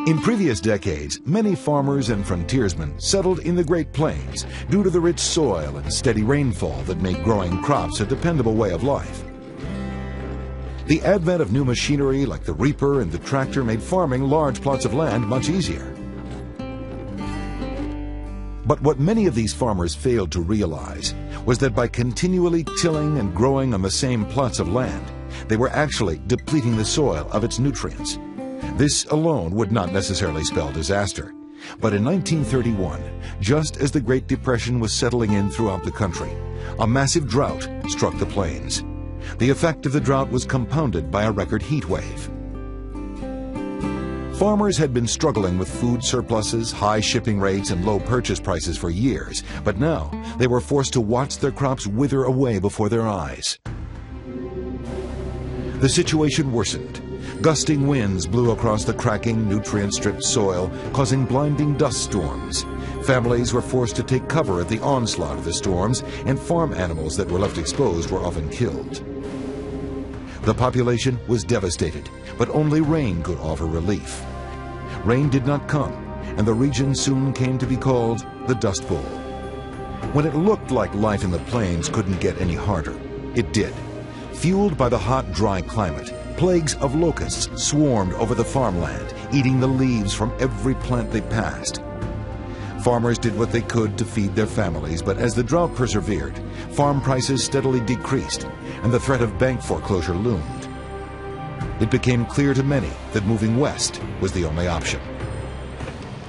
In previous decades, many farmers and frontiersmen settled in the Great Plains due to the rich soil and steady rainfall that made growing crops a dependable way of life. The advent of new machinery like the reaper and the tractor made farming large plots of land much easier. But what many of these farmers failed to realize was that by continually tilling and growing on the same plots of land, they were actually depleting the soil of its nutrients. This alone would not necessarily spell disaster. But in 1931, just as the Great Depression was settling in throughout the country, a massive drought struck the plains. The effect of the drought was compounded by a record heat wave. Farmers had been struggling with food surpluses, high shipping rates, and low purchase prices for years, but now they were forced to watch their crops wither away before their eyes. The situation worsened. Gusting winds blew across the cracking, nutrient-stripped soil, causing blinding dust storms. Families were forced to take cover at the onslaught of the storms, and farm animals that were left exposed were often killed. The population was devastated, but only rain could offer relief. Rain did not come, and the region soon came to be called the Dust Bowl. When it looked like life in the plains couldn't get any harder, it did. Fueled by the hot, dry climate, plagues of locusts swarmed over the farmland, eating the leaves from every plant they passed. Farmers did what they could to feed their families, but as the drought persevered, farm prices steadily decreased, and the threat of bank foreclosure loomed. It became clear to many that moving west was the only option.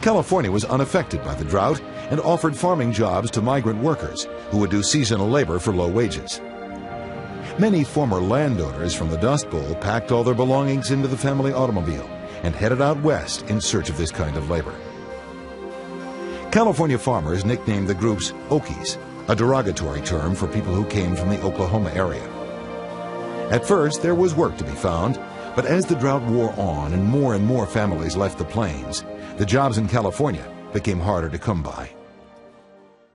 California was unaffected by the drought and offered farming jobs to migrant workers who would do seasonal labor for low wages. Many former landowners from the Dust Bowl packed all their belongings into the family automobile and headed out west in search of this kind of labor. California farmers nicknamed the groups Okies, a derogatory term for people who came from the Oklahoma area. At first, there was work to be found, but as the drought wore on and more families left the plains, the jobs in California became harder to come by.